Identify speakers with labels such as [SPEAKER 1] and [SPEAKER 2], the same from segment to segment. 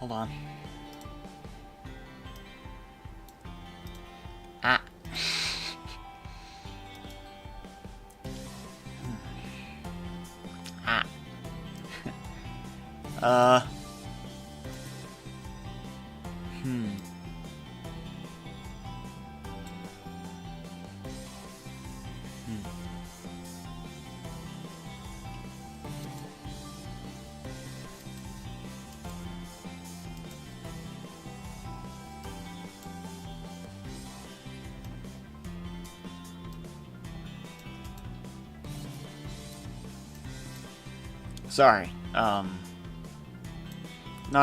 [SPEAKER 1] hold on. Ah. Ah. Sorry, not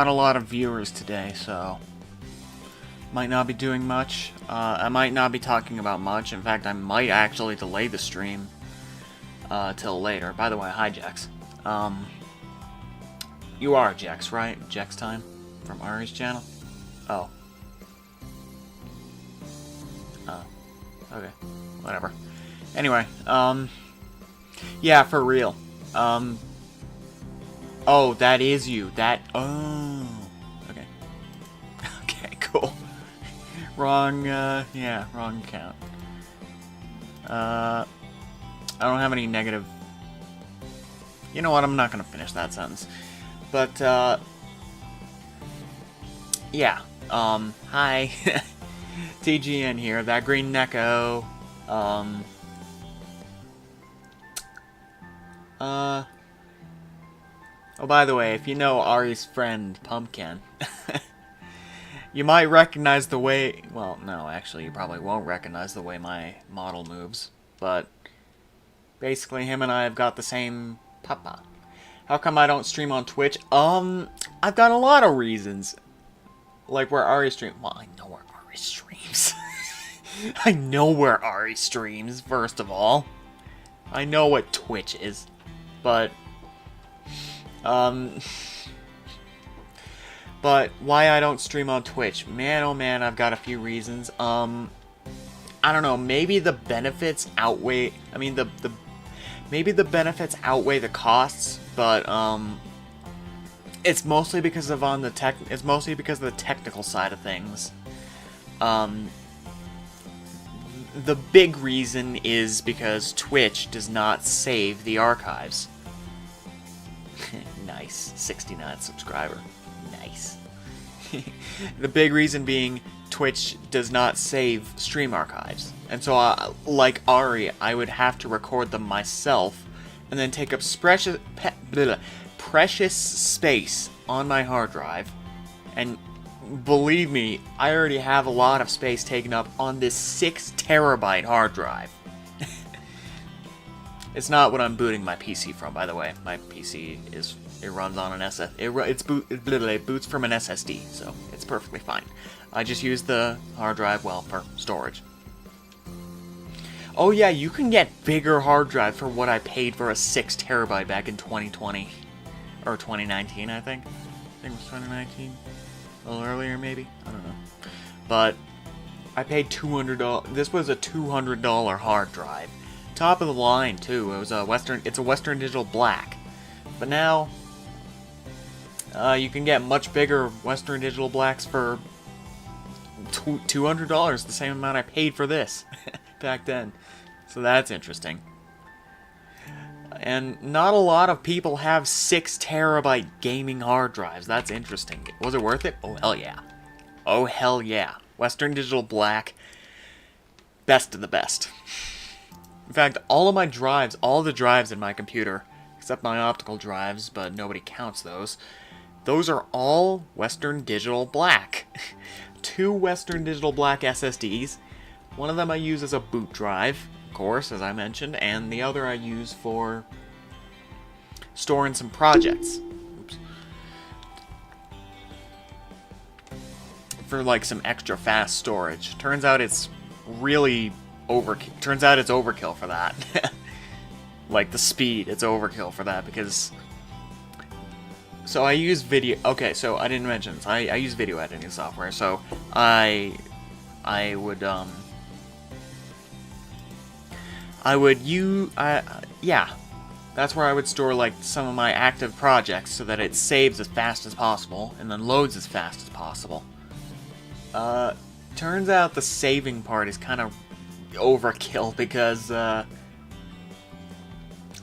[SPEAKER 1] a lot of viewers today, so might not be doing much. I might not be talking about much. In fact, I might actually delay the stream till later. By the way, hi Jex. You are Jex, right? Jex time from Ari's channel. Oh. Oh. Okay. Whatever. Anyway, yeah, for real. Oh, that is you. Oh. Okay. Okay, cool. Wrong, yeah, wrong account. I don't have any negative... You know what, I'm not gonna finish that sentence. But, yeah. Hi. TGN here, that green Neko. Oh, by the way, if you know Ari's friend, Pumpkin, you might recognize the way... Well, no, actually, you probably won't recognize the way my model moves. But, basically, him and I have got the same papa. How come I don't stream on Twitch? I've got a lot of reasons. Like where Ari streams. Well, I know where Ari streams. I know where Ari streams, first of all. I know what Twitch is. But... but why I don't stream on Twitch? Man, oh man, I've got a few reasons. I don't know, maybe the benefits outweigh... I mean, maybe the benefits outweigh the costs, but, it's mostly because of it's mostly because of the technical side of things. The big reason is because Twitch does not save the archives. Nice. 69 subscriber. Nice. The big reason being Twitch does not save stream archives. And so, like Ari, I would have to record them myself and then take up precious space on my hard drive. And believe me, I already have a lot of space taken up on this 6 terabyte hard drive. It's not what I'm booting my PC from, by the way. My PC it runs on an it boots from an SSD, so it's perfectly fine. I just use the hard drive, well, for storage. Oh yeah, you can get bigger hard drive for what I paid for a 6 terabyte back in 2020. Or 2019, I think. I think it was 2019. A little earlier, maybe? I don't know. But I paid $200. This was a $200 hard drive. Top of the line, too. It's a Western Digital Black. But now, you can get much bigger Western Digital Blacks for $200, the same amount I paid for this back then. So that's interesting. And not a lot of people have 6 terabyte gaming hard drives. That's interesting. Was it worth it? Oh, hell yeah. Oh, hell yeah. Western Digital Black, best of the best. In fact, all of my drives, all the drives in my computer, except my optical drives, but nobody counts those are all Western Digital Black. 2 Western Digital Black SSDs. One of them I use as a boot drive, of course, as I mentioned, and the other I use for storing some projects. Oops. For like some extra fast storage. Turns out it's really overkill for that. Like the speed, it's overkill for that because... So I use video... Okay, so I didn't mention this. I use video editing software, so I would use... yeah. That's where I would store like some of my active projects so that it saves as fast as possible and then loads as fast as possible. Turns out the saving part is kind of overkill because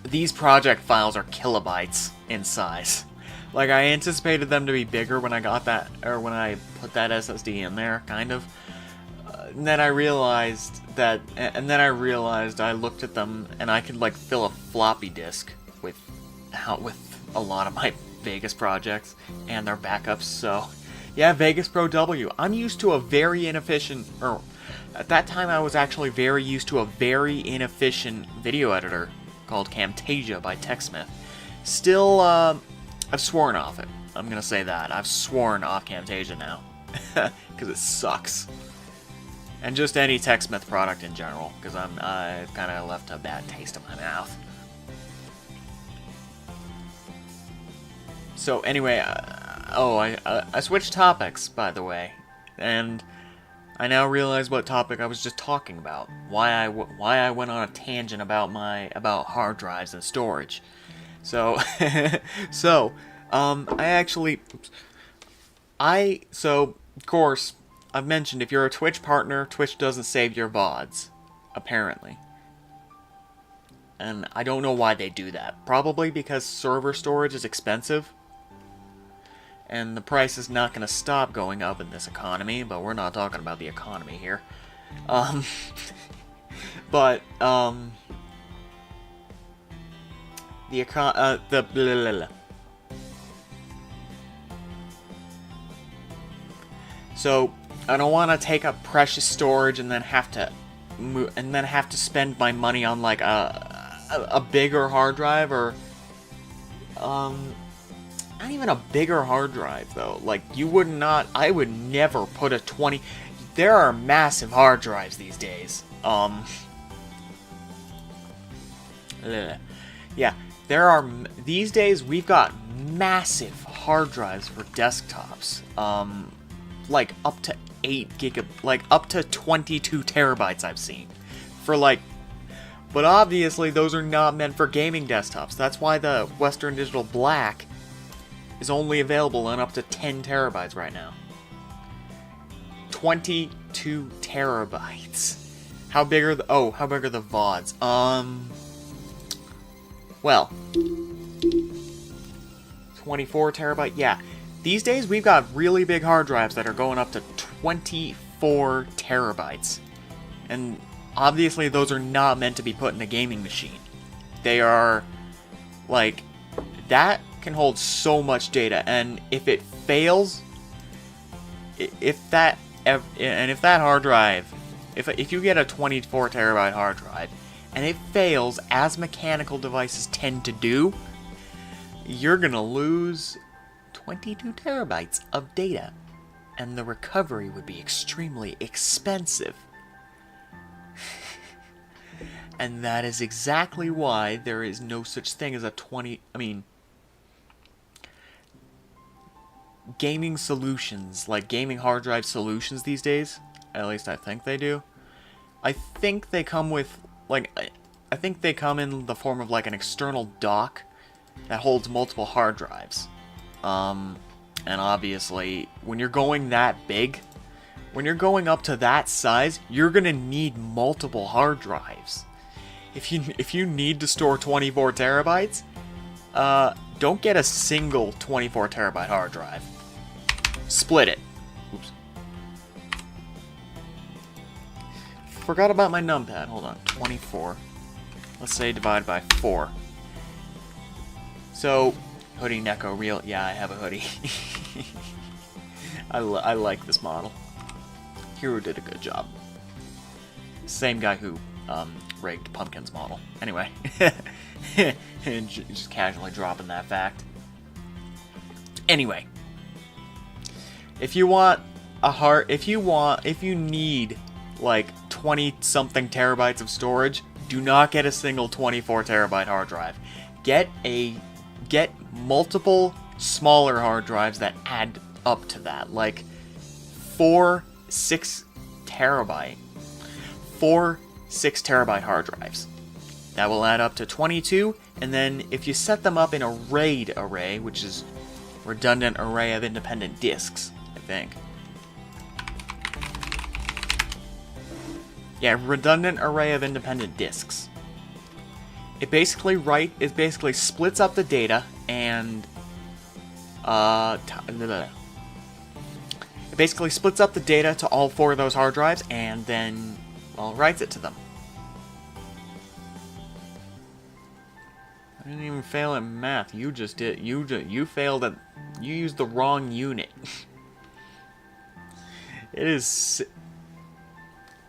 [SPEAKER 1] these project files are kilobytes in size. Like, I anticipated them to be bigger when I got that, or when I put that SSD in there, kind of. And then I realized I looked at them and I could like fill a floppy disk with a lot of my Vegas projects and their backups. So yeah, Vegas Pro W. I'm used to a very inefficient, or at that time I was actually very used to a very inefficient video editor called Camtasia by TechSmith. Still, I've sworn off it. I'm gonna say that. I've sworn off Camtasia now. Because it sucks. And just any TechSmith product in general, because I've kind of left a bad taste in my mouth. So anyway, I switched topics, by the way, and I now realize what topic I was just talking about. Why I went on a tangent about hard drives and storage. So of course, I've mentioned if you're a Twitch partner, Twitch doesn't save your VODs, apparently. And I don't know why they do that. Probably because server storage is expensive. And the price is not going to stop going up in this economy, but we're not talking about the economy here. So I don't want to take up precious storage and then have to spend my money on like a bigger hard drive, or not even a bigger hard drive though. Like I would never put a 20. There are massive hard drives these days. Yeah, these days we've got massive hard drives for desktops. Like up to 22 terabytes I've seen. But obviously those are not meant for gaming desktops. That's why the Western Digital Black is only available on up to 10 terabytes right now. 22 terabytes. How big are the VODs? Well, 24 terabyte. Yeah. These days we've got really big hard drives that are going up to 24 terabytes. And obviously those are not meant to be put in a gaming machine. They are like, that can hold so much data, and if it fails, if that hard drive, if you get a 24 terabyte hard drive and it fails, as mechanical devices tend to do, you're gonna lose 22 terabytes of data, and the recovery would be extremely expensive. And that is exactly why there is no such thing as gaming solutions, like gaming hard drive solutions these days, at least I think they do. I think they come with, I think they come in the form of like an external dock that holds multiple hard drives. And obviously, when you're going that big, when you're going up to that size, you're gonna need multiple hard drives. If you need to store 24 terabytes, don't get a single 24 terabyte hard drive. Split it. Oops. Forgot about my numpad. Hold on. 24. Let's say divide by 4. So, hoodie Neko real. Yeah, I have a hoodie. I like this model. Hero did a good job. Same guy who rigged Pumpkin's model. Anyway, just casually dropping that fact. Anyway, if you need like 20 something terabytes of storage, do not get a single 24 terabyte hard drive. Get multiple smaller hard drives that add up to that, like 6 terabyte hard drives. That will add up to 22, And then if you set them up in a RAID array, which is redundant array of independent disks, I think. Yeah, redundant array of independent disks. It basically splits up the data and it basically splits up the data to all 4 of those hard drives and then, well, writes it to them. I didn't even fail at math. You just did. You failed at. You used the wrong unit. It is.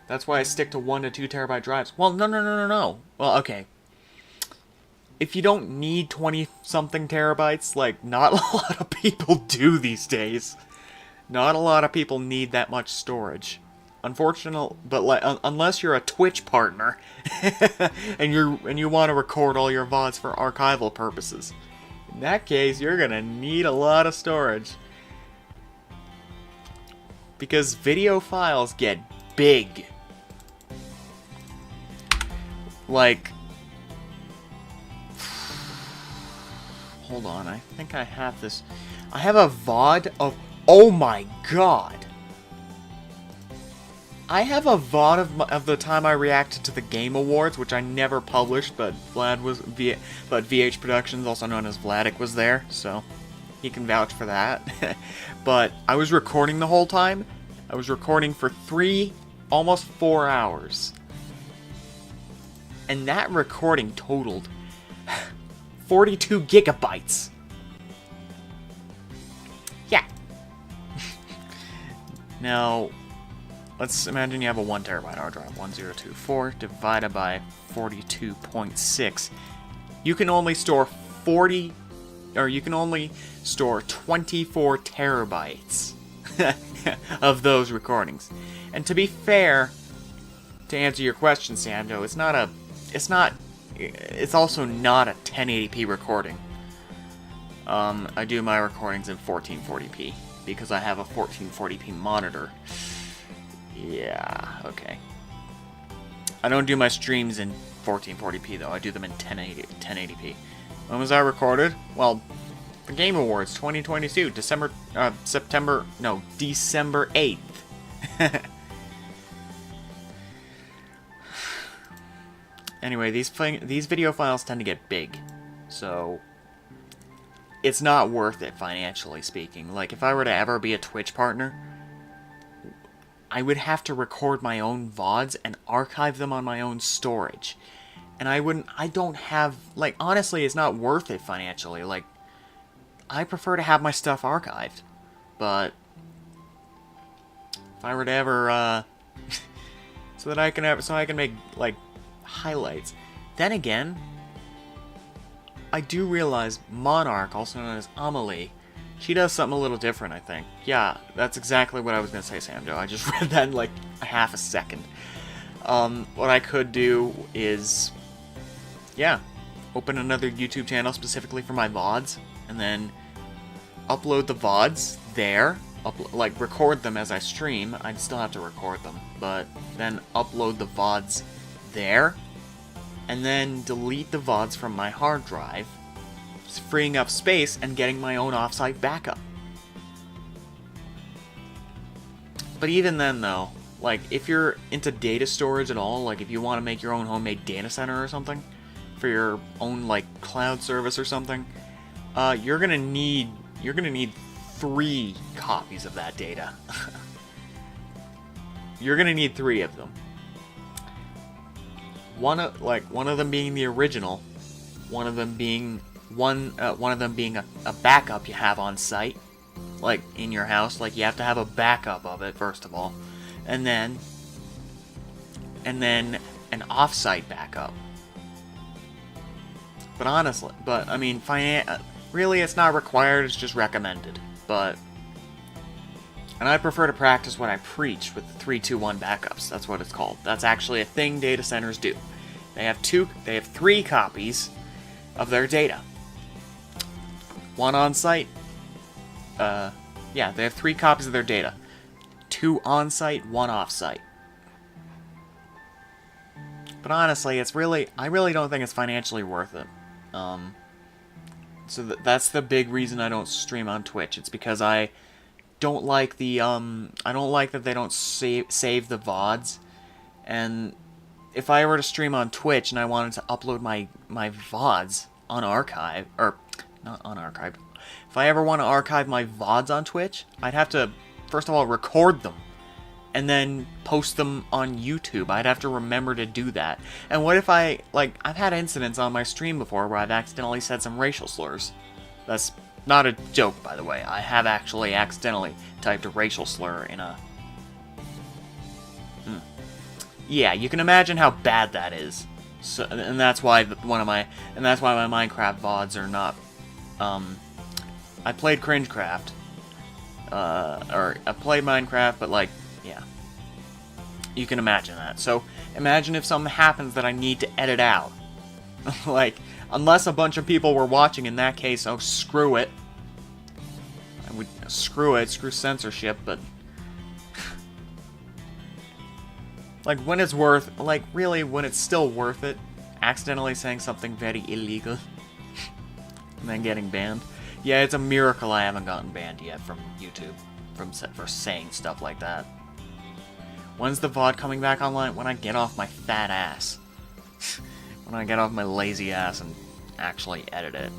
[SPEAKER 1] That's why I stick to 1 to 2 terabyte drives. Well, no. Well, okay. If you don't need 20-something terabytes, like, not a lot of people do these days. Not a lot of people need that much storage. Unfortunately, but like, unless you're a Twitch partner, and you want to record all your VODs for archival purposes. In that case, you're gonna need a lot of storage. Because video files get big. Like, hold on, I think I have this. I have a VOD of, oh my god. I have a VOD of the time I reacted to the Game Awards, which I never published, but VH Productions, also known as Vladik, was there, so he can vouch for that. But I was recording the whole time. I was recording for almost 4 hours. And that recording totaled 42 gigabytes. Yeah. Now, let's imagine you have a 1 terabyte hard drive. 1024 divided by 42.6. You can only store 24 terabytes of those recordings. And to be fair, to answer your question, Sando, it's also not a 1080p recording. I do my recordings in 1440p because I have a 1440p monitor. Yeah, okay. I don't do my streams in 1440p though. I do them in 1080p. When was I recorded? Well, the Game Awards 2022, December 8th. Anyway, these video files tend to get big, so it's not worth it financially speaking. Like, if I were to ever be a Twitch partner, I would have to record my own VODs and archive them on my own storage. And I don't have, like, honestly, it's not worth it financially. Like, I prefer to have my stuff archived. But if I were to ever, so I can make, like, highlights. Then again, I do realize Monarch, also known as Amelie, she does something a little different, I think. Yeah, that's exactly what I was going to say, Samjo. I just read that in like a half a second. What I could do is, yeah, open another YouTube channel specifically for my VODs, and then upload the VODs there, like record them as I stream. I'd still have to record them, but then upload the VODs there, and then delete the VODs from my hard drive, freeing up space and getting my own offsite backup. But even then though, like, if you're into data storage at all, like if you want to make your own homemade data center or something, for your own, like, cloud service or something, you're gonna need 3 copies of that data. You're gonna need 3 of them. One of them being the original, one of them being a backup you have on site, like in your house. Like, you have to have a backup of it first of all, and then an off-site backup. But honestly, I mean, really, it's not required. It's just recommended. And I prefer to practice what I preach with the 3-2-1 backups. That's what it's called. That's actually a thing data centers do. They have 3 copies of their data. One on site. They have 3 copies of their data. 2 on site, 1 off site. But honestly, I really don't think it's financially worth it. So that's the big reason I don't stream on Twitch. It's because I don't like the I don't like that they don't save the VODs. And if I were to stream on Twitch and I wanted to upload my VODs on archive, or not on archive, if I ever want to archive my VODs on Twitch, I'd have to first of all record them and then post them on YouTube. I'd have to remember to do that. And what if I've had incidents on my stream before where I've accidentally said some racial slurs. That's not a joke, by the way. I have actually accidentally typed a racial slur in a... Yeah, you can imagine how bad that is. So, and that's why my Minecraft VODs are not... I played Cringecraft. Or I played Minecraft, but like, yeah. You can imagine that. So, imagine if something happens that I need to edit out. Like, unless a bunch of people were watching, in that case, oh, screw it. I would screw censorship, but... like, when it's worth... like, really, when it's still worth it, accidentally saying something very illegal, and then getting banned. Yeah, it's a miracle I haven't gotten banned yet from YouTube for saying stuff like that. When's the VOD coming back online? When I get off my fat ass. When I get off my lazy ass and actually edit it.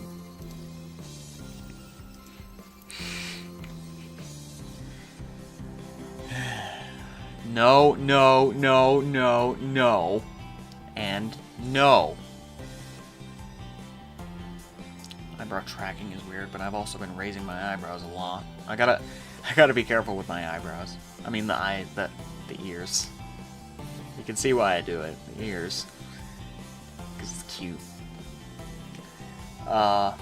[SPEAKER 1] No, no, no, no, no, and no. Eyebrow tracking is weird, but I've also been raising my eyebrows a lot. I gotta be careful with my eyebrows. I mean the ears. You can see why I do it. The ears. Because it's cute. So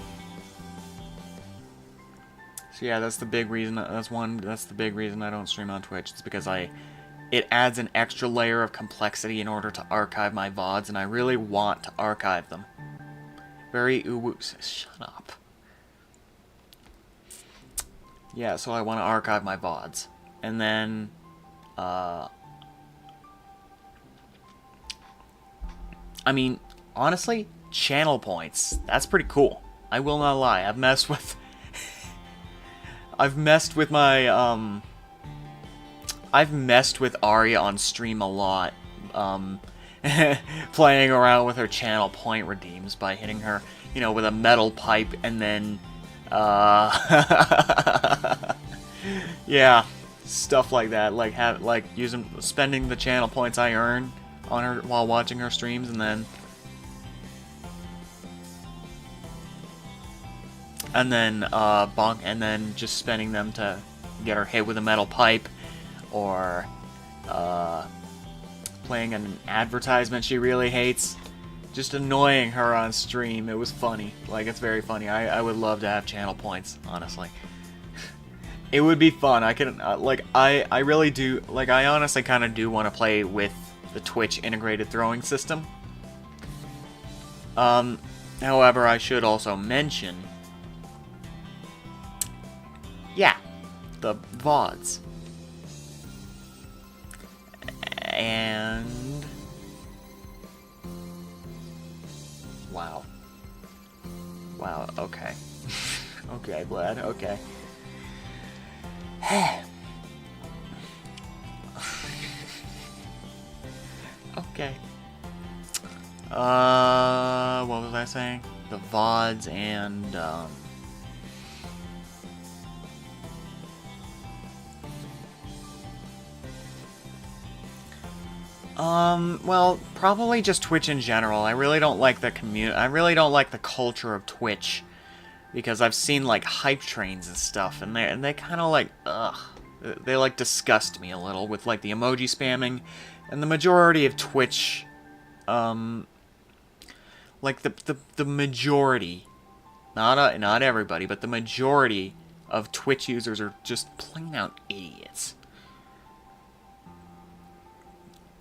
[SPEAKER 1] yeah, that's the big reason. That's the big reason I don't stream on Twitch. It's because it adds an extra layer of complexity in order to archive my VODs, and I really want to archive them. Very shut up. Yeah, so I want to archive my VODs. And then, I mean, honestly, channel points. That's pretty cool. I will not lie. I've messed with... I've messed with my, I've messed with Arya on stream a lot. Playing around with her channel point redeems by hitting her, you know, with a metal pipe and then, yeah, stuff like that. Like spending the channel points I earn on her while watching her streams, and then and then just spending them to get her hit with a metal pipe, or playing an advertisement she really hates, just annoying her on stream. It was funny. Like, it's very funny. I would love to have channel points, honestly. It would be fun. I can, I really do, like, I honestly kind of do want to play with the Twitch integrated throwing system. However, I should also mention, yeah, the VODs. And... wow. Wow, okay. Okay, Vlad, okay. Okay. What was I saying? The VODs and, well, probably just Twitch in general. I really don't like the I really don't like the culture of Twitch, because I've seen, like, hype trains and stuff, and they kind of, like, ugh. They, like, disgust me a little with, like, the emoji spamming, and the majority of Twitch, like, the majority, not everybody, but the majority of Twitch users are just plain out idiots.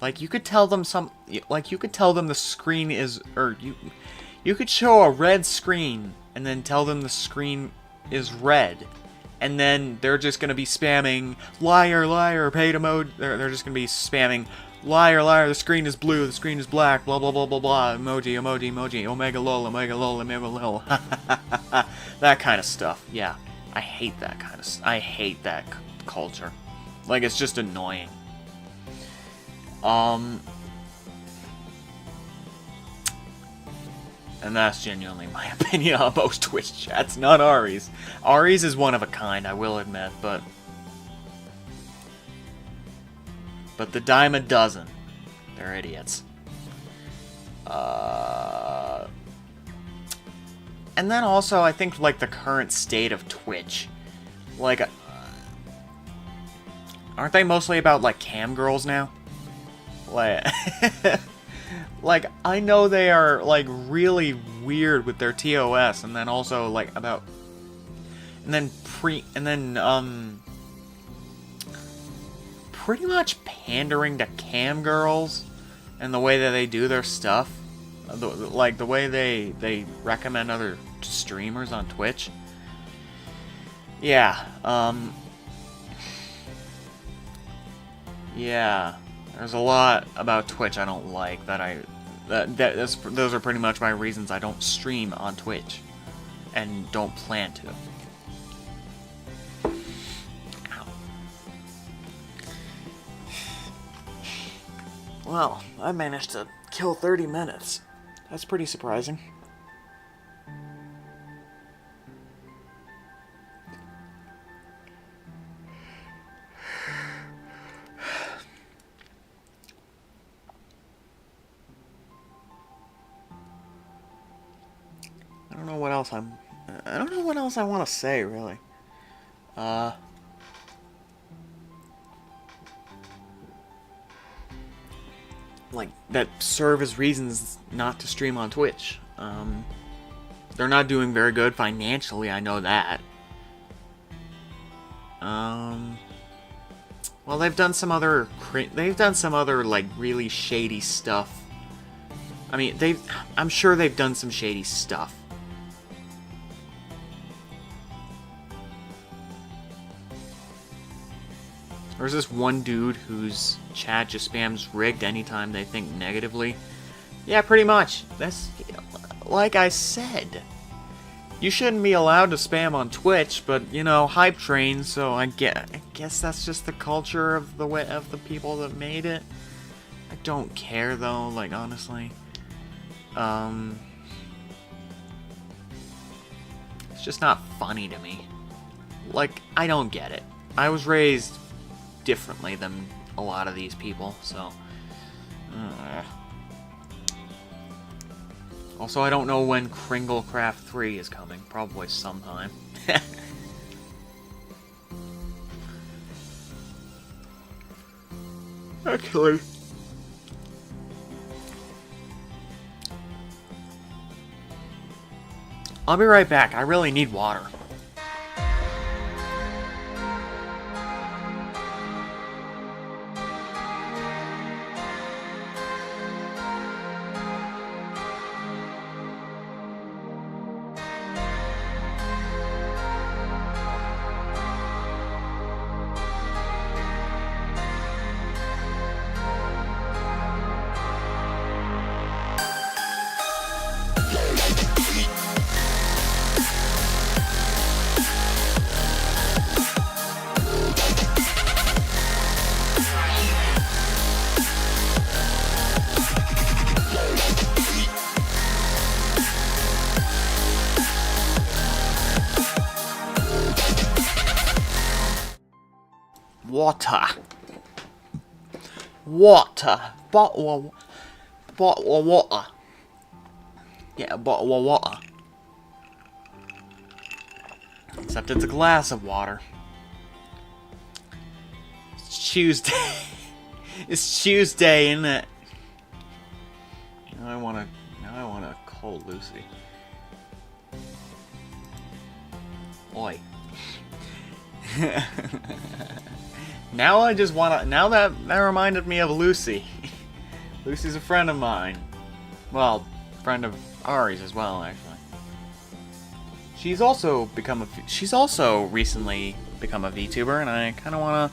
[SPEAKER 1] Like, you could tell them the screen is, or you could show a red screen and then tell them the screen is red, and then they're just gonna be spamming liar, liar, paid emoji. They're just gonna be spamming Liar, liar, the screen is blue, the screen is black, blah, blah, blah, blah, blah, emoji, emoji, emoji, omega lol, omega lol, omega lol. That kind of stuff, yeah. I hate that kind of I hate that culture. Like, it's just annoying. And that's genuinely my opinion on most Twitch chats, not Ari's. Ari's is one of a kind, I will admit, but the dime a dozen. They're idiots. And then also, I think, like, the current state of Twitch. Like, aren't they mostly about, like, cam girls now? Like, like, I know they are, like, really weird with their TOS, and then also, like, about... And then pretty much pandering to cam girls and the way that they do their stuff, like the way they recommend other streamers on Twitch. Yeah, yeah, there's a lot about Twitch I don't like those are pretty much my reasons I don't stream on Twitch and don't plan to. Well, I managed to kill 30 minutes. That's pretty surprising. I don't know what else I want to say, really. Like, that serve as reasons not to stream on Twitch. They're not doing very good financially, I know that. Well, they've done some other, like, really shady stuff. I mean, I'm sure they've done some shady stuff. There's this one dude whose chat just spams rigged anytime they think negatively. Yeah, pretty much. That's, like I said, you shouldn't be allowed to spam on Twitch, but, you know, hype train, so I guess that's just the culture of the people that made it. I don't care, though, like, honestly. It's just not funny to me. Like, I don't get it. I was raised differently than a lot of these people, so also, I don't know when Kringlecraft 3 is coming. Probably sometime. Actually, I'll be right back. I really need water. Water. Water. Bottle of water. Yeah, a bottle of water. Except it's a glass of water. It's Tuesday. It's Tuesday, isn't it? Now I wanna call Lucy. Oi. Now I just wanna. Now that reminded me of Lucy. Lucy's a friend of mine. Well, friend of Ari's as well, actually. She's also recently become a VTuber, and I kind of wanna.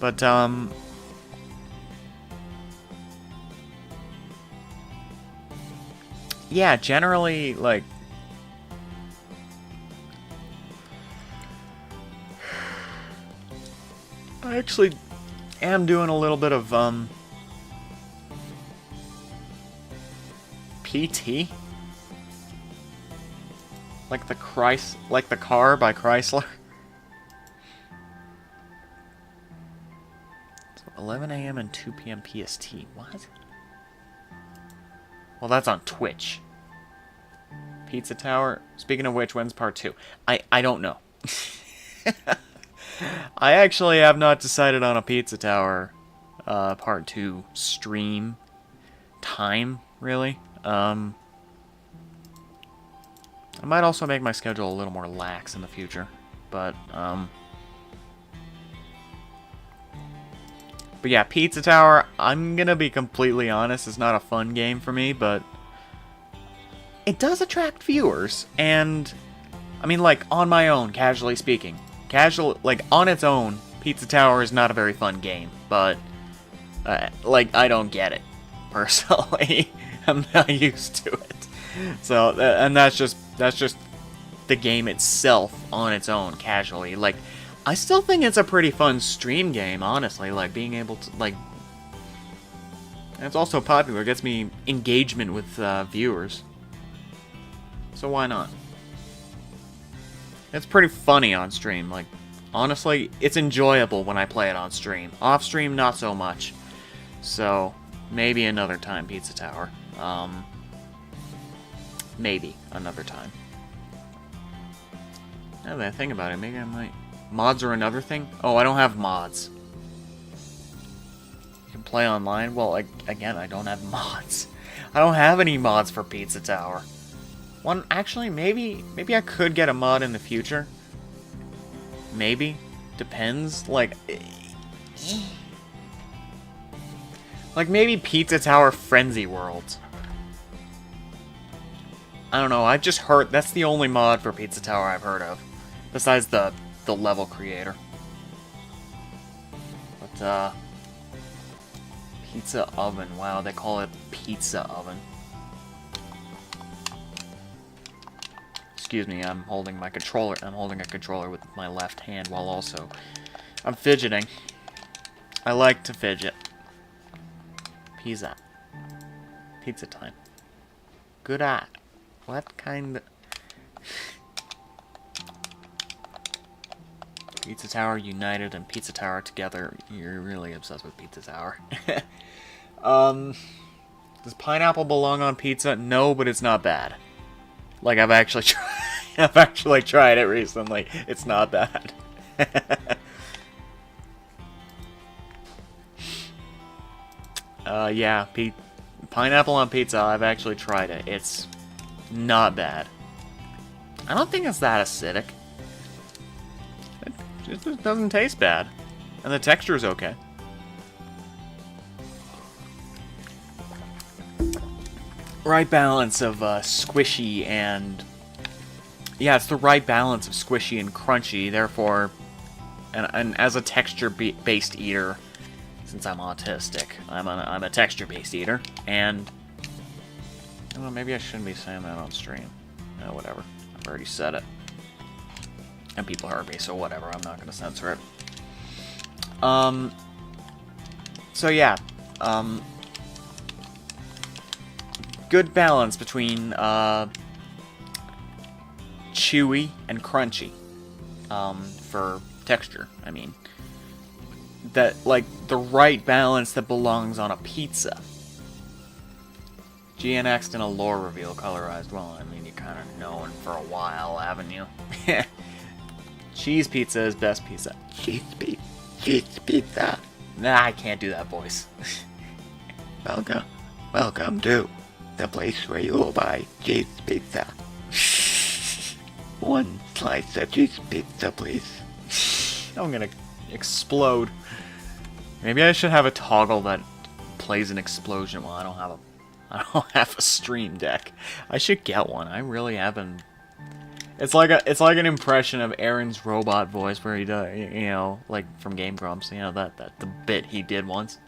[SPEAKER 1] But, yeah, generally, like, I actually am doing a little bit of, PT? Like the car by Chrysler? So 11 a.m. and 2 p.m. PST. What? Well, that's on Twitch. Pizza Tower. Speaking of which, when's part 2? I don't know. I actually have not decided on a Pizza Tower part 2 stream time, really. I might also make my schedule a little more lax in the future, but yeah, Pizza Tower, I'm gonna be completely honest, it's not a fun game for me, but it does attract viewers, and I mean, like, on my own, casually speaking, like, on its own, Pizza Tower is not a very fun game, but like, I don't get it, personally. I'm not used to it. So, and that's just the game itself on its own, casually. Like, I still think it's a pretty fun stream game, honestly. Like, being able to, like... And it's also popular. It gets me engagement with viewers. So why not? It's pretty funny on stream. Like, honestly, it's enjoyable when I play it on stream. Off stream, not so much. So, maybe another time, Pizza Tower. Maybe another time. Now that I think about it, maybe I might... Mods are another thing? Oh, I don't have mods. You can play online? Well, again, I don't have mods. I don't have any mods for Pizza Tower. Actually, maybe I could get a mod in the future. Maybe. Depends. Like maybe Pizza Tower Frenzy World. I don't know, I've just heard... That's the only mod for Pizza Tower I've heard of. Besides the level creator. But, Pizza Oven. Wow, they call it Pizza Oven. Excuse me, I'm holding my controller. I'm holding a controller with my left hand while also... I'm fidgeting. I like to fidget. Pizza. Pizza time. Good eye. What kind of... Pizza Tower United and Pizza Tower together. You're really obsessed with Pizza Tower. Does pineapple belong on pizza? No, but it's not bad. Like, I've actually tried it recently. It's not bad. Yeah, pineapple on pizza, I've actually tried it. It's not bad. I don't think it's that acidic. It just doesn't taste bad. And the texture is okay. Right balance of squishy and... Yeah, it's the right balance of squishy and crunchy, therefore... And as a texture-based eater, since I'm autistic, I'm a texture-based eater, and... I don't know, maybe I shouldn't be saying that on stream. No, whatever. I've already said it. And people heard me, so whatever, I'm not gonna censor it. So yeah, good balance between, chewy and crunchy, for texture, I mean. That, like, the right balance that belongs on a pizza. GNX in a lore reveal colorized. Well, I mean, you kind of known for a while, haven't you? Cheese pizza is best pizza. Cheese pizza. Nah, I can't do that voice. Welcome to the place where you will buy cheese pizza. One slice of cheese pizza, please. I'm gonna explode. Maybe I should have a toggle that plays an explosion. Well, I don't have a Stream Deck. I should get one. I really haven't. It's like an impression of Aaron's robot voice where he does, you know, like from Game Grumps, you know, that the bit he did once.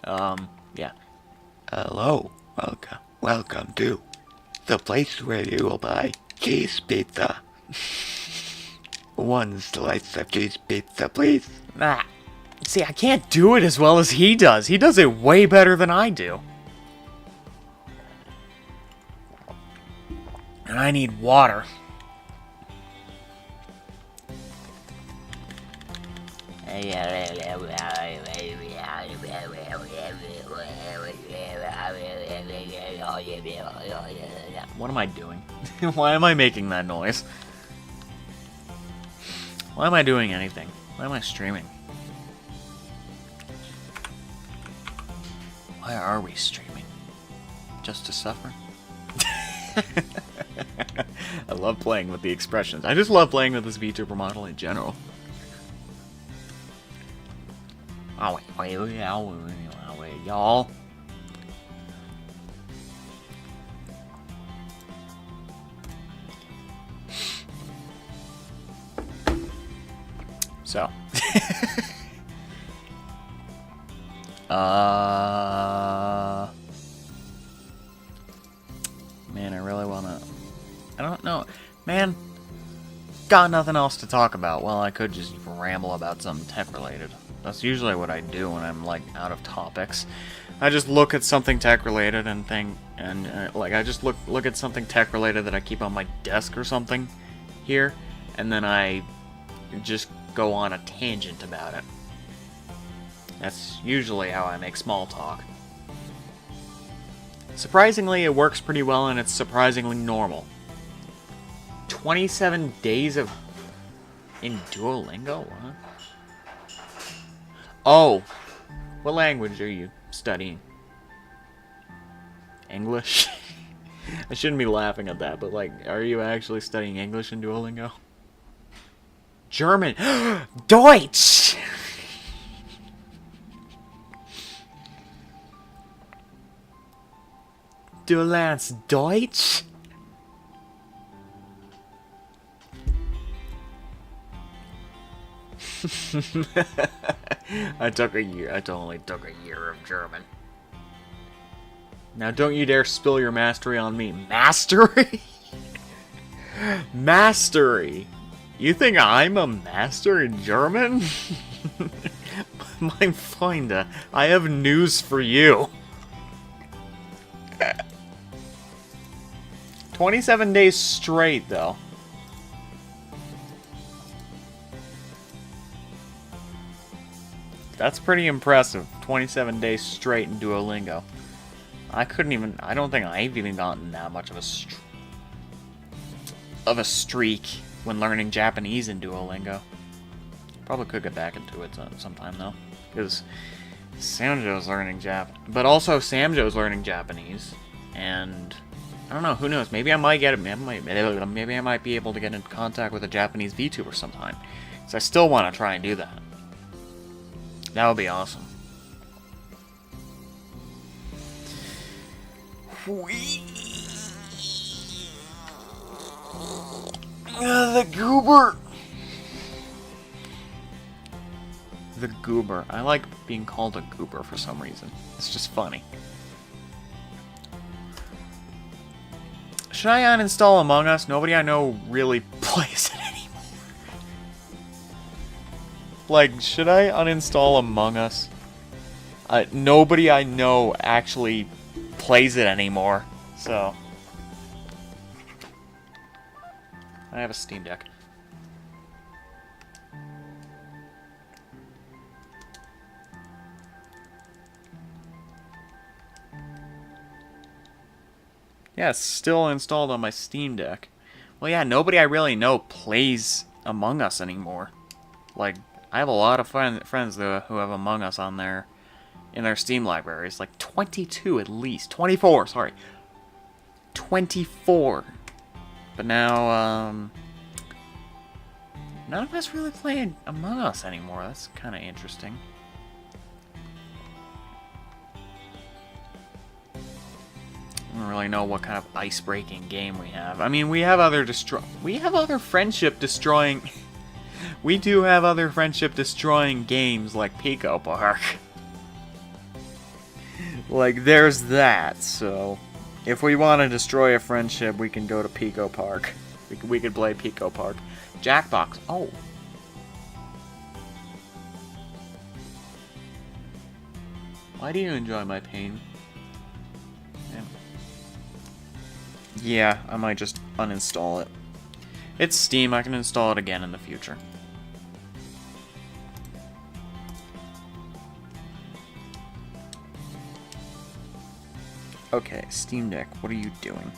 [SPEAKER 1] Yeah.
[SPEAKER 2] Hello, welcome to the place where you will buy cheese pizza. One slice of cheese pizza, please.
[SPEAKER 1] Nah. See, I can't do it as well as he does. He does it way better than I do. And I need water. What am I doing? Why am I making that noise? Why am I doing anything? Why am I streaming? Why are we streaming? Just to suffer? I love playing with the expressions. I just love playing with this VTuber model in general. Y'all. So. Man, I really wanna... I don't know. Man, got nothing else to talk about. Well, I could just ramble about something tech-related. That's usually what I do when I'm, like, out of topics. I just look at something tech-related and think... And, like, I just look at something tech-related that I keep on my desk or something here. And then I just go on a tangent about it. That's usually how I make small talk. Surprisingly, it works pretty well, and it's surprisingly normal. 27 days of... in Duolingo? What? Oh! What language are you studying? English? I shouldn't be laughing at that, but, like, are you actually studying English in Duolingo? German! Deutsch! Du lernst Deutsch? I totally took a year of German. Now don't you dare spill your mastery on me. Mastery? Mastery? You think I'm a master in German? Mein Freunde, I have news for you. 27 days straight, though. That's pretty impressive. 27 days straight in Duolingo. I don't think I've even gotten that much of a streak when learning Japanese in Duolingo. Probably could get back into it sometime, though. Because Samjo's learning but also Samjo's learning Japanese. And I don't know, who knows? Maybe I might get it. Maybe I might be able to get in contact with a Japanese VTuber sometime. Because I still want to try and do that. That would be awesome. The goober. The goober. I like being called a goober for some reason. It's just funny. Should I uninstall Among Us? Nobody I know really plays it anymore. Like, should I uninstall Among Us? Nobody I know actually plays it anymore, so... I have a Steam Deck. Yeah, it's still installed on my Steam Deck. Well, yeah, nobody I really know plays Among Us anymore. Like, I have a lot of friends who have Among Us on in their Steam libraries. Like, 22 at least. 24, sorry. 24. But now, none of us really play Among Us anymore. That's kind of interesting. really know what kind of ice-breaking game we have. I mean, we have other friendship destroying. We do have other friendship destroying games like Pico Park. Like, there's that. So, if we want to destroy a friendship, we can go to Pico Park. We could play Pico Park. Jackbox. Oh. Why do you enjoy my pain? Yeah, I might just uninstall it. It's Steam, I can install it again in the future. Okay, Steam Deck, what are you doing?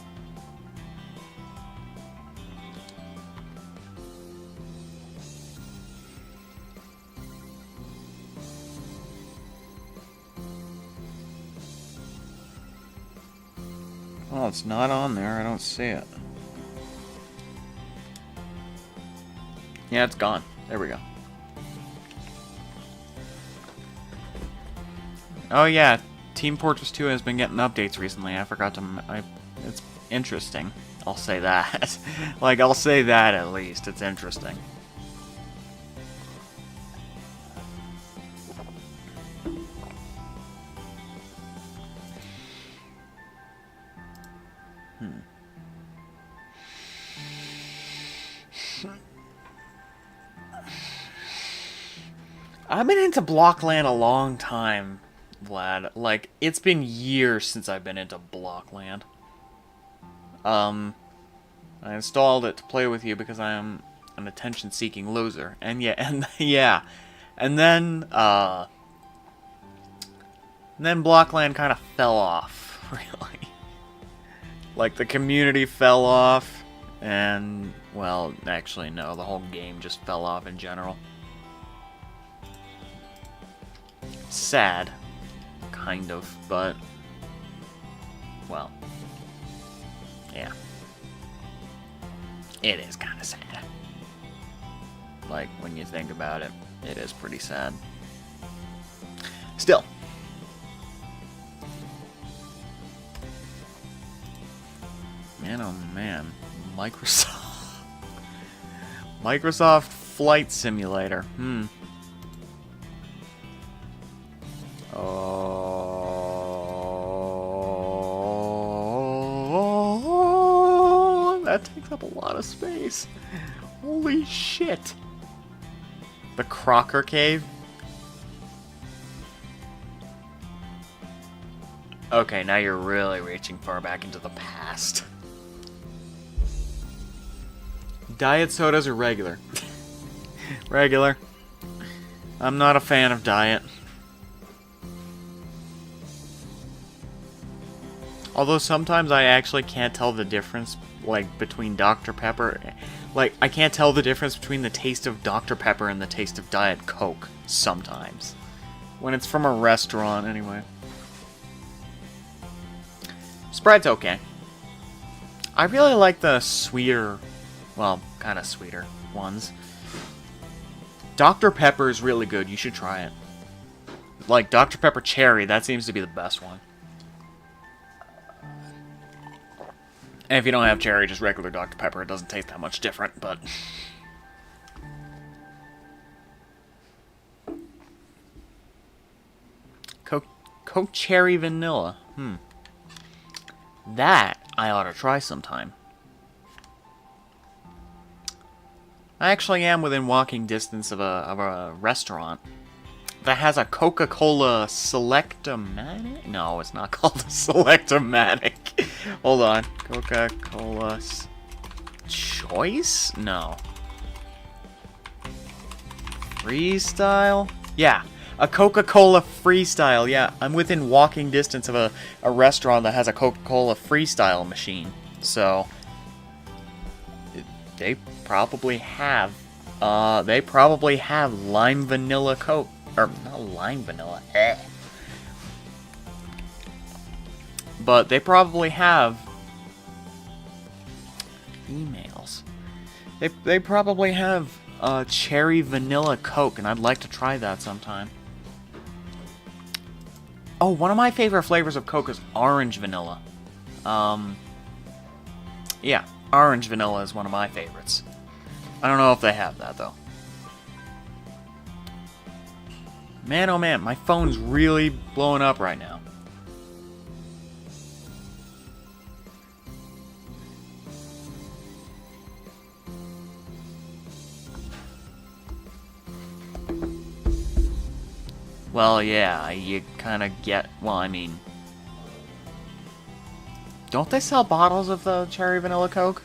[SPEAKER 1] Oh, it's not on there. I don't see it. Yeah, it's gone. There we go. Oh yeah, Team Fortress 2 has been getting updates recently. I forgot to... it's interesting. I'll say that. Like, I'll say that at least. It's interesting. I've been into Blockland a long time, Vlad. Like, it's been years since I've been into Blockland. I installed it to play with you because I am an attention-seeking loser. And yeah, and then Blockland kind of fell off, really. Like, the community fell off, and, well, actually, no, the whole game just fell off in general. Sad, kind of, but, well, yeah. It is kind of sad. Like, when you think about it, it is pretty sad. Still. Man, oh man. Microsoft Flight Simulator. Oh, that takes up a lot of space. Holy shit. The Crocker Cave? Okay, now you're really reaching far back into the past. Diet sodas or regular? Regular. I'm not a fan of diet. Although sometimes I actually can't tell the difference, like, between Dr. Pepper. Like, I can't tell the difference between the taste of Dr. Pepper and the taste of Diet Coke, sometimes. When it's from a restaurant, anyway. Sprite's okay. I really like the sweeter, well, kind of sweeter ones. Dr. Pepper is really good, you should try it. Like, Dr. Pepper Cherry, that seems to be the best one. And if you don't have cherry, just regular Dr. Pepper. It doesn't taste that much different, but... Coke Cherry Vanilla. That I ought to try sometime. I actually am within walking distance of a restaurant that has a Coca-Cola Selectomatic? No, it's not called a Selectomatic. Hold on. Coca-Cola Choice? No. Freestyle? Yeah. A Coca-Cola Freestyle. Yeah, I'm within walking distance of a restaurant that has a Coca-Cola Freestyle machine. So, they probably have lime vanilla Coke. Or, not lime vanilla. But they probably have emails. They probably have cherry vanilla Coke, and I'd like to try that sometime. Oh, one of my favorite flavors of Coke is orange vanilla. Yeah, orange vanilla is one of my favorites. I don't know if they have that, though. Man, oh man, my phone's really blowing up right now. Well, yeah, you kind of get... Well, I mean... Don't they sell bottles of the cherry vanilla Coke?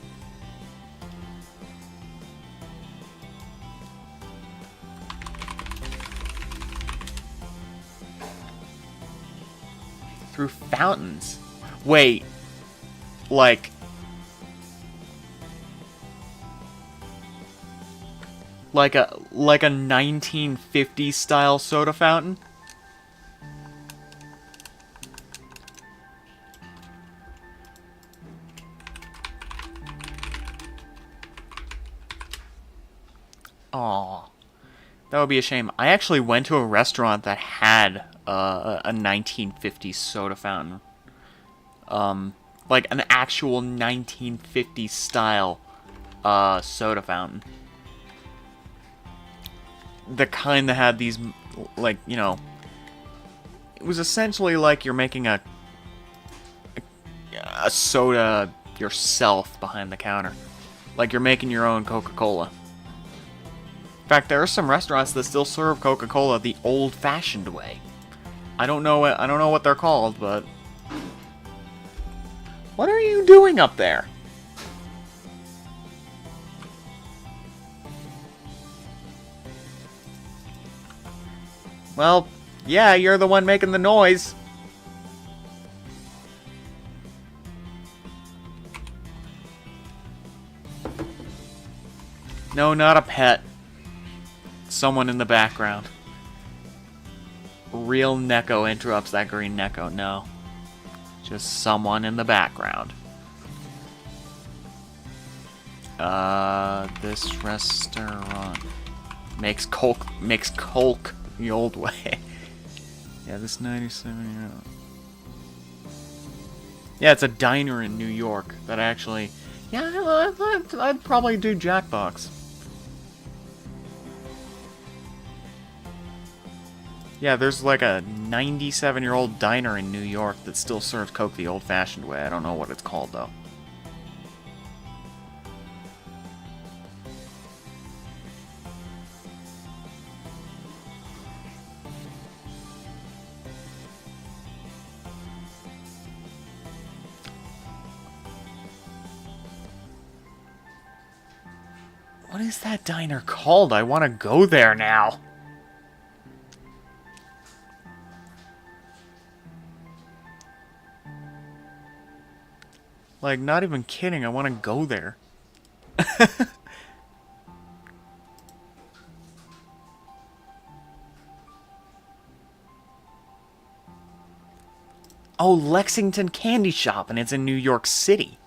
[SPEAKER 1] Through fountains? Wait. Like... Like a 1950s style soda fountain? Aw. That would be a shame. I actually went to a restaurant that had a 1950s soda fountain. Like an actual 1950s style soda fountain. The kind that had these, like, you know, it was essentially like you're making a soda yourself behind the counter. Like you're making your own Coca-Cola. In fact, there are some restaurants that still serve Coca-Cola the old-fashioned way. I don't know what they're called, but... What are you doing up there? Well, yeah, you're the one making the noise. No, not a pet. Someone in the background. Real Neko interrupts that green Neko. No. Just someone in the background. This restaurant makes Coke the old way. Yeah, this 97-year-old. Yeah, it's a diner in New York that actually... Yeah, I'd probably do Jackbox. Yeah, there's like a 97-year-old diner in New York that still serves Coke the old-fashioned way. I don't know what it's called, though. What is that diner called? I want to go there now. Like, not even kidding, I want to go there. Oh, Lexington Candy Shop, and it's in New York City.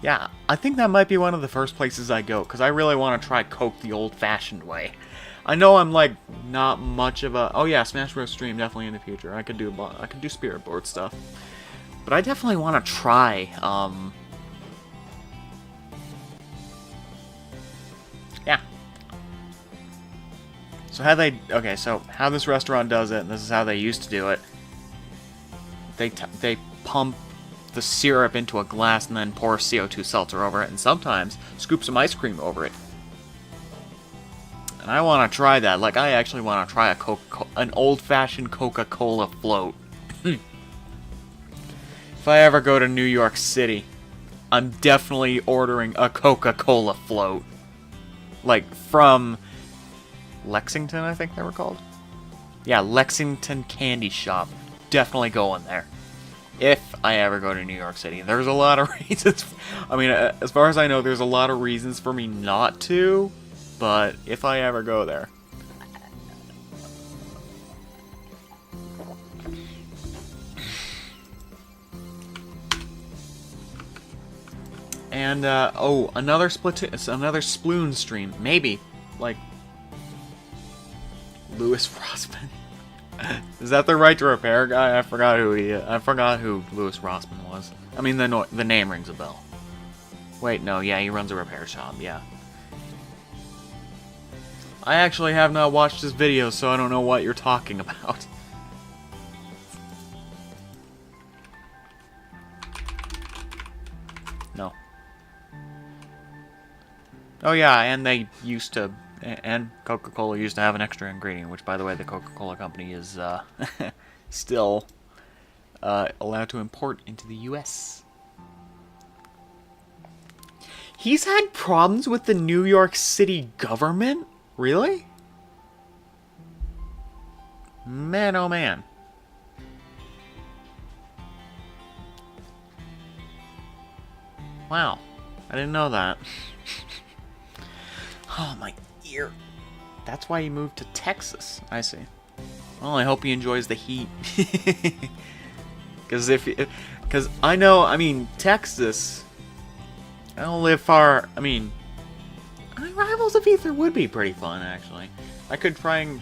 [SPEAKER 1] Yeah, I think that might be one of the first places I go, because I really want to try Coke the old-fashioned way. I know I'm, like, not much of a... Oh yeah, Smash Bros. Stream, definitely in the future. I could do Spirit Board stuff. But I definitely want to try, yeah. So how this restaurant does it, and this is how they used to do it. They pump the syrup into a glass and then pour CO2 seltzer over it, and sometimes scoop some ice cream over it. And I want to try that. Like, I actually want to try an old-fashioned Coca-Cola float. If I ever go to New York City, I'm definitely ordering a Coca-Cola float. Like, from Lexington, I think they were called? Yeah, Lexington Candy Shop. Definitely going there. If I ever go to New York City. There's a lot of reasons. I mean, as far as I know, there's a lot of reasons for me not to. But if I ever go there. And, oh, another Sploon stream. Maybe. Like, Louis Frostman. Is that the right to repair guy? I forgot who he is. I forgot who Louis Rossman was. I mean, the name rings a bell. Wait, no, yeah, he runs a repair shop, yeah. I actually have not watched his videos, so I don't know what you're talking about. No. Oh yeah, and they used to, and Coca-Cola used to have an extra ingredient, which, by the way, the Coca-Cola company is still allowed to import into the U.S. He's had problems with the New York City government? Really? Man, oh man. Wow. I didn't know that. Oh, my ear. That's why he moved to Texas. I see. Well, I hope he enjoys the heat. Because I know, I mean, Texas, I don't live far. I mean, Rivals of Ether would be pretty fun, actually. I could try and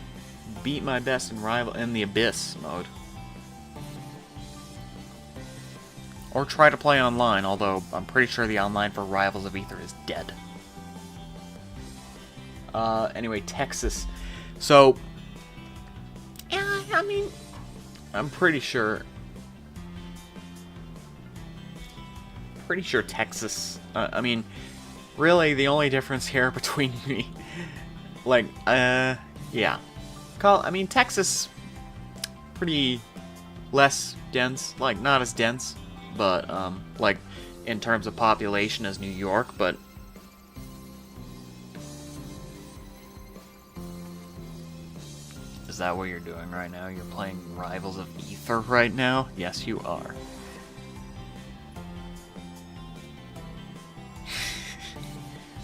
[SPEAKER 1] beat my best in the Abyss mode. Or try to play online, although I'm pretty sure the online for Rivals of Ether is dead. Anyway, Texas. So, yeah, I mean, I'm pretty sure Texas, I mean, really, the only difference here between me, like, yeah. I mean, Texas, pretty less dense, like, not as dense, but, like, in terms of population as New York, but is that what you're doing right now? You're playing Rivals of Ether right now? Yes, you are.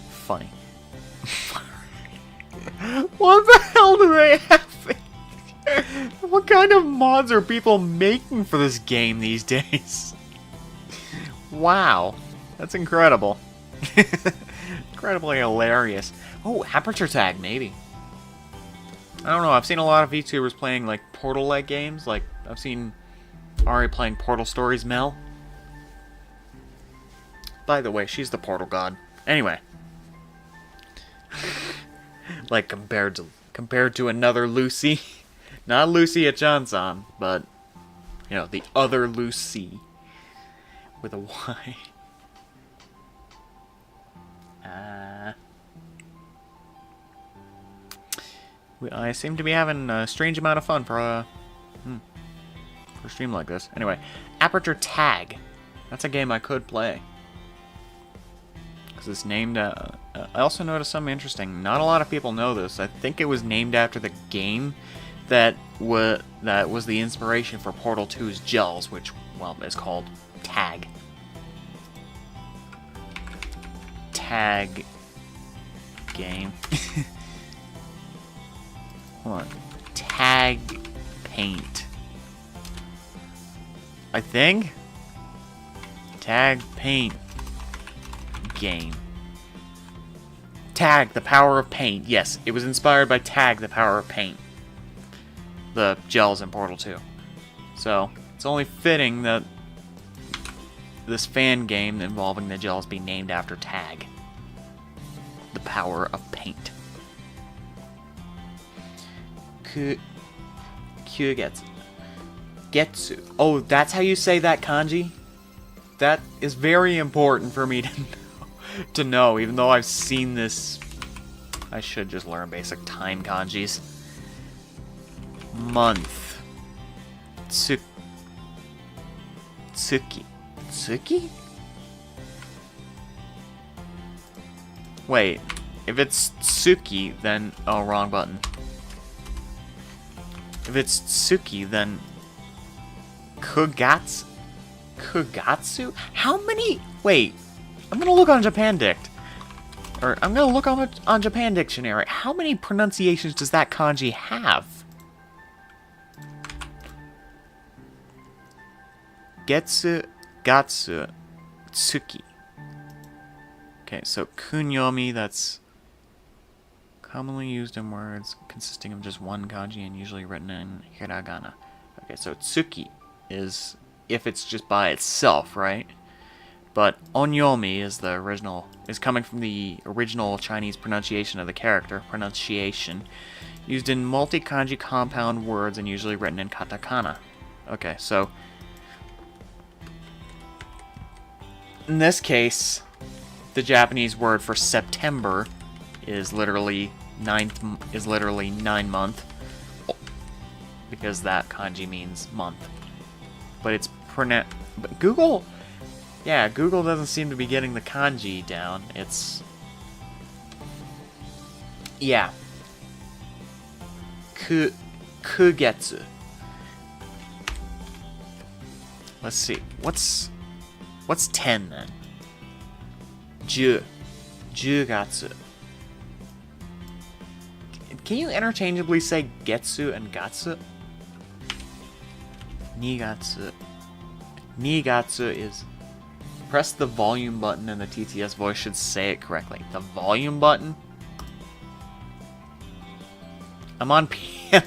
[SPEAKER 1] Funny. What the hell do they have? What kind of mods are people making for this game these days? Wow. That's incredible. Incredibly hilarious. Oh, aperture tag, maybe. I don't know, I've seen a lot of VTubers playing, like, Portal-like games. Like, I've seen Ari playing Portal Stories Mel. By the way, she's the Portal God. Anyway. Like, compared to another Lucy. Not Lucy at Johnson, but, you know, the other Lucy. With a Y. I seem to be having a strange amount of fun for a stream like this. Anyway, Aperture Tag. That's a game I could play. Because it's named... I also noticed something interesting. Not a lot of people know this. I think it was named after the game that was the inspiration for Portal 2's Gels, which, well, is called Tag. Tag game. Hold on. Tag Paint. I think? Tag Paint game. Tag, the Power of Paint. Yes, it was inspired by Tag, the Power of Paint. The gels in Portal 2. So, it's only fitting that this fan game involving the gels be named after Tag. The Power of Paint. Getsu. Oh, that's how you say that kanji? That is very important for me to know, even though I've seen this. I should just learn basic time kanjis. Month. Tsuki. Tsuki? Wait, if it's Tsuki, then... Oh, wrong button. If it's Tsuki, then... Kugatsu? How many... Wait, I'm gonna look on Japan Dict. Or, I'm gonna look on Japan Dictionary. How many pronunciations does that kanji have? Getsu, Gatsu, Tsuki. Okay, so kunyomi, that's Commonly used in words consisting of just one kanji and usually written in hiragana. Okay, so tsuki is if it's just by itself, right? But onyomi is coming from the original Chinese pronunciation of the character, used in multi-kanji compound words and usually written in katakana. Okay, so in this case, the Japanese word for September is literally 9 month, because that kanji means month. But it's but Google doesn't seem to be getting the kanji down. It's kugetsu. Let's see. What's 10 then? Jugatsu. Can you interchangeably say getsu and gatsu? Nigatsu. Nigatsu is... Press the volume button and the TTS voice should say it correctly. The volume button? I'm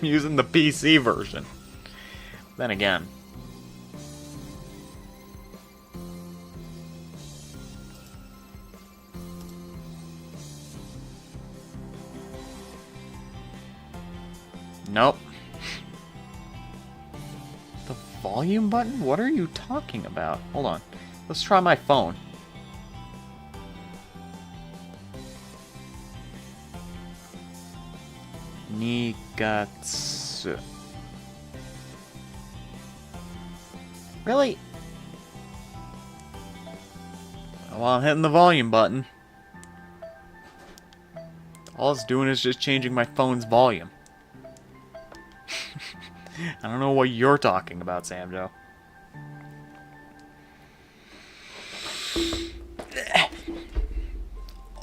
[SPEAKER 1] using the PC version. Then again. Nope. The volume button? What are you talking about? Hold on. Let's try my phone. Nigatsu. Really? Well, I'm hitting the volume button. All it's doing is just changing my phone's volume. I don't know what you're talking about, Samjo.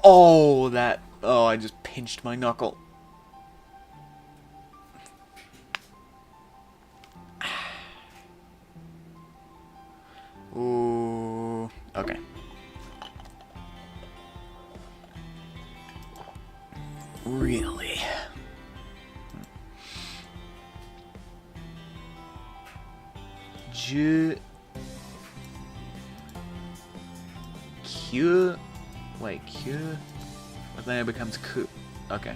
[SPEAKER 1] Oh, I just pinched my knuckle. Ooh, okay. Really? Q. Wait, Q. But then it becomes Ku. Okay.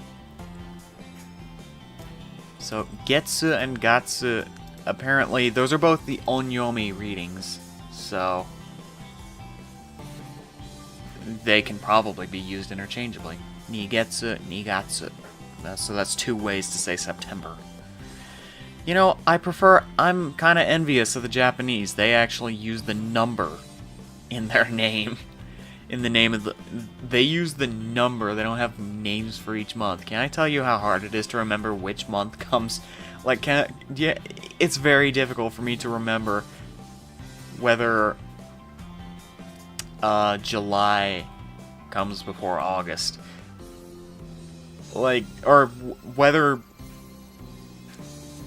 [SPEAKER 1] So Getsu and Gatsu, apparently those are both the onyomi readings. So they can probably be used interchangeably. Nigetsu, Nigatsu. So that's 2 ways to say September. You know, I'm kind of envious of the Japanese. They actually use the number in their name. In the name of they use the number. They don't have names for each month. Can I tell you how hard it is to remember which month comes? Like, it's very difficult for me to remember whether July comes before August. Like, or whether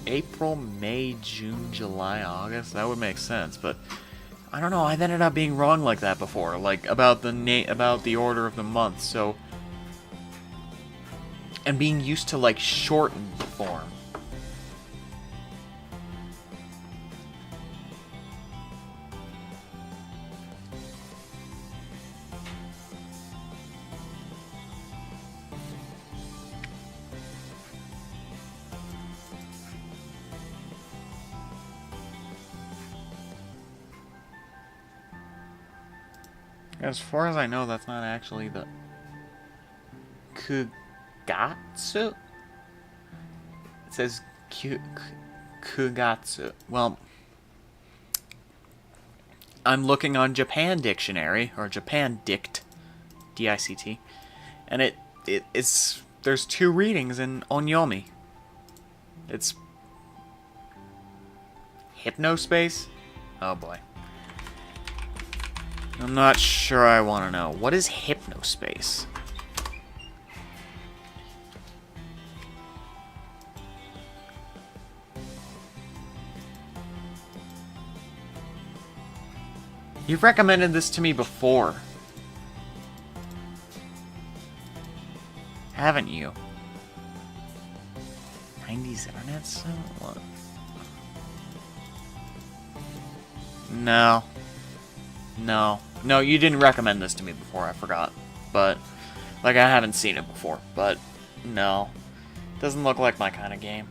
[SPEAKER 1] April, May, June, July, August. That would make sense, but I don't know. I've ended up being wrong like that before, like about the order of the month. So, and being used to like shortened form. As far as I know, that's not actually the Kugatsu. It says Kugatsu. Well, I'm looking on Japan Dictionary, or Japan Dict, D-I-C-T, and it's there's 2 readings in onyomi. It's hypnospace. Oh boy. I'm not sure I want to know. What is hypnospace? You've recommended this to me before. Haven't you? Please, internet, so what? No. No. No, you didn't recommend this to me before, I forgot. But, like, I haven't seen it before. But, no. Doesn't look like my kind of game.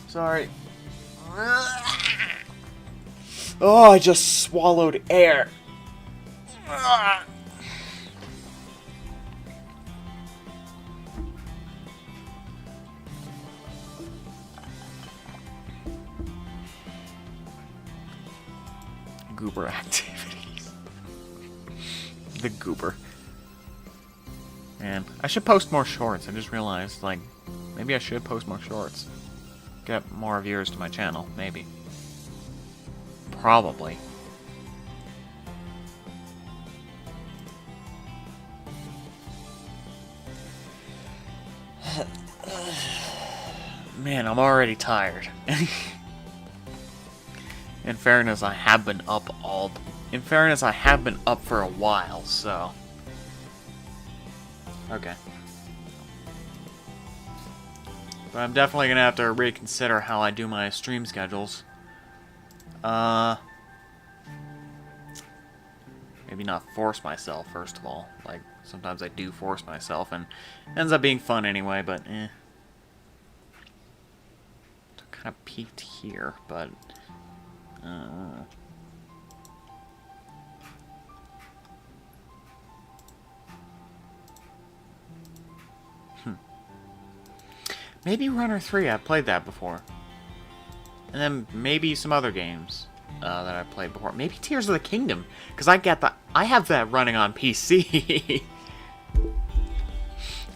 [SPEAKER 1] Sorry. Oh, I just swallowed air. Goober activities. The goober. Man, I should post more shorts. I just realized, like, maybe I should post more shorts. Get more viewers to my channel, maybe. Probably. Man, I'm already tired. In fairness, I have been up for a while, so. Okay. But I'm definitely gonna have to reconsider how I do my stream schedules. Maybe not force myself, first of all. Like, sometimes I do force myself, and it ends up being fun anyway, but eh. Kind of peaked here, but... Maybe Runner 3, I've played that before. And then maybe some other games that I've played before. Maybe Tears of the Kingdom, because I have that running on PC.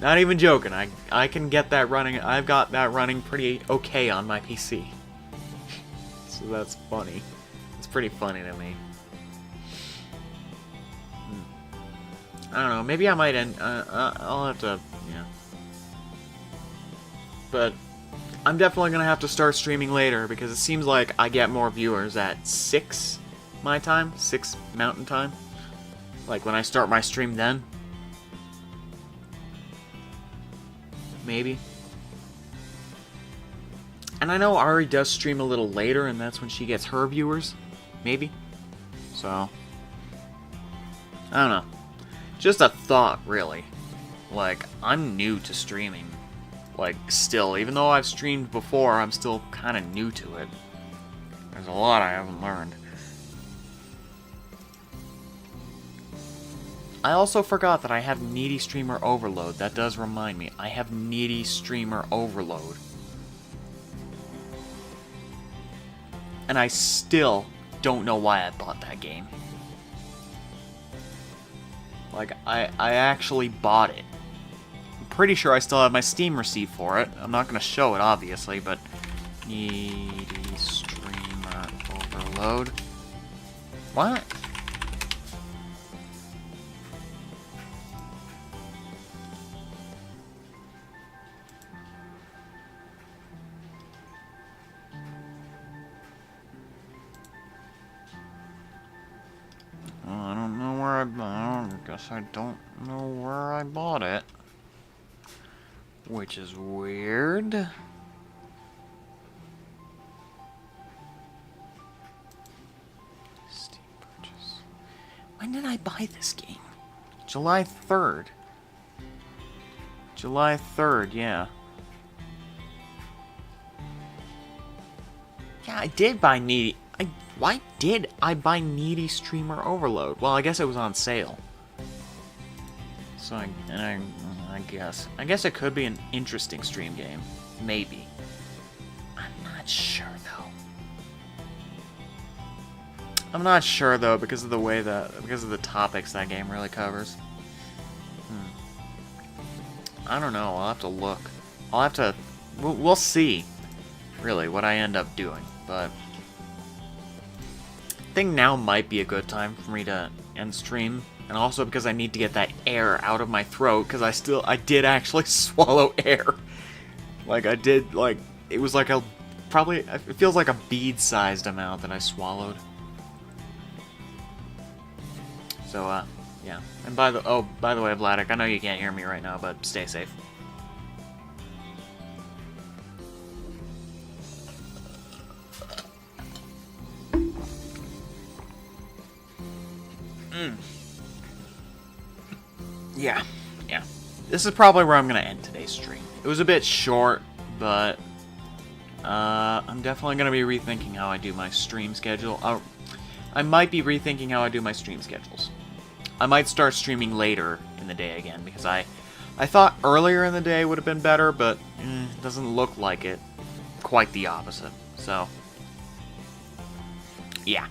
[SPEAKER 1] Not even joking, I can get that running, I've got that running pretty okay on my PC. So that's funny. It's pretty funny to me. I don't know, maybe I might end, I'll have to, yeah. But I'm definitely going to have to start streaming later, because it seems like I get more viewers at 6 my time, 6 Mountain Time. Like when I start my stream then. Maybe. And I know Ari does stream a little later, and that's when she gets her viewers. Maybe. So. I don't know. Just a thought, really. Like, I'm new to streaming. Like, still, even though I've streamed before, I'm still kind of new to it. There's a lot I haven't learned. I also forgot that I have Needy Streamer Overload. That does remind me. I have Needy Streamer Overload. And I still don't know why I bought that game. Like, I actually bought it. Pretty sure I still have my Steam receipt for it. I'm not going to show it, obviously, but... Needy Streamer Overload. What? I don't know where I guess I don't know where I bought it. Which is weird. Steam purchase. When did I buy this game? July 3rd. July 3rd, yeah. Yeah, I did buy Needy. Why did I buy Needy Streamer Overload? Well, I guess it was on sale. So I guess it could be an interesting stream game. Maybe. I'm not sure though. I'm not sure though because of the topics that game really covers. I don't know. I'll have to look. We'll see. Really, what I end up doing, but I think now might be a good time for me to end stream. And also because I need to get that air out of my throat, because I did actually swallow air. Like, I did, like, it was like it feels like a bead-sized amount that I swallowed. So, yeah. And by the way, Vladik, I know you can't hear me right now, but stay safe. Yeah. This is probably where I'm gonna end today's stream. It was a bit short, but I'm definitely gonna be rethinking how I do my stream schedule. I might be rethinking how I do my stream schedules. I might start streaming later in the day again, because I thought earlier in the day would have been better, but it doesn't look like it. Quite the opposite. So, yeah.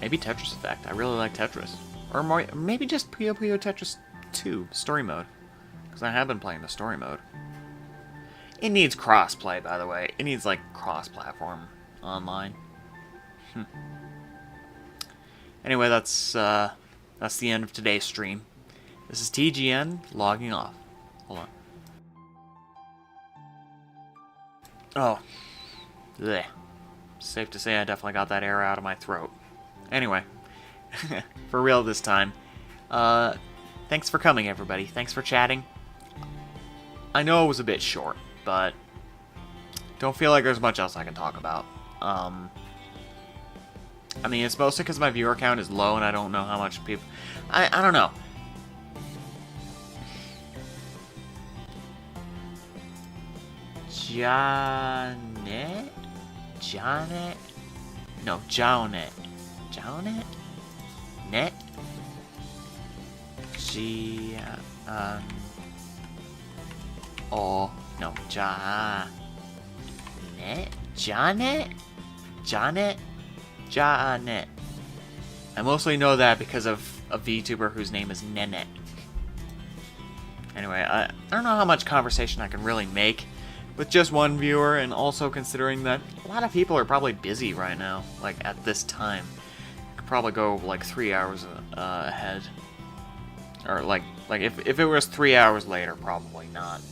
[SPEAKER 1] Maybe Tetris Effect. I really like Tetris. Or more, maybe just Puyo Puyo Tetris 2, story mode. Because I have been playing the story mode. It needs cross-play, by the way. It needs, like, cross-platform online. Anyway, that's the end of today's stream. This is TGN logging off. Hold on. Oh. Blech. Safe to say I definitely got that air out of my throat. Anyway. For real this time. Thanks for coming, everybody. Thanks for chatting. I know it was a bit short, but don't feel like there's much else I can talk about. I mean, it's mostly because my viewer count is low and I don't know how much people... I don't know. Janet? No, Jonet. Jonet? Net? Oh, no, Janet? Janet? I mostly know that because of a VTuber whose name is Nenet. Anyway, I don't know how much conversation I can really make with just one viewer, and also considering that a lot of people are probably busy right now, like at this time. I could probably go like 3 hours ahead. Or like if it was 3 hours later, probably not.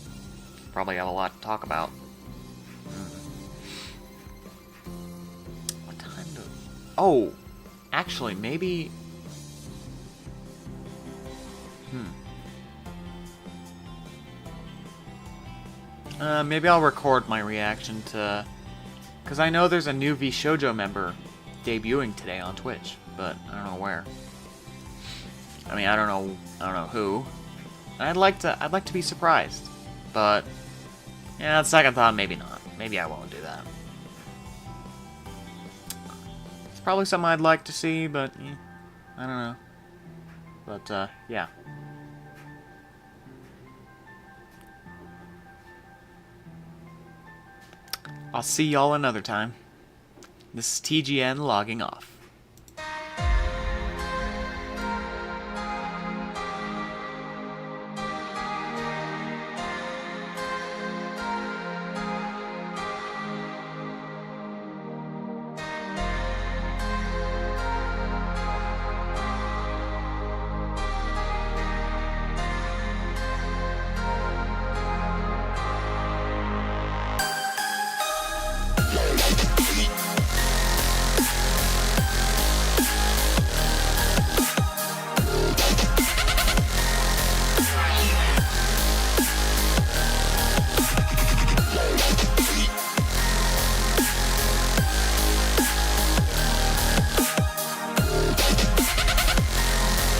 [SPEAKER 1] Probably have a lot to talk about. What time do... Oh! Actually, maybe... Maybe I'll record my reaction to... Because I know there's a new VShojo member debuting today on Twitch, but I don't know where. I mean, I don't know who. I'd like to be surprised, but yeah, on second thought, maybe not. Maybe I won't do that. It's probably something I'd like to see, but I don't know. But yeah. I'll see y'all another time. This is TGN logging off.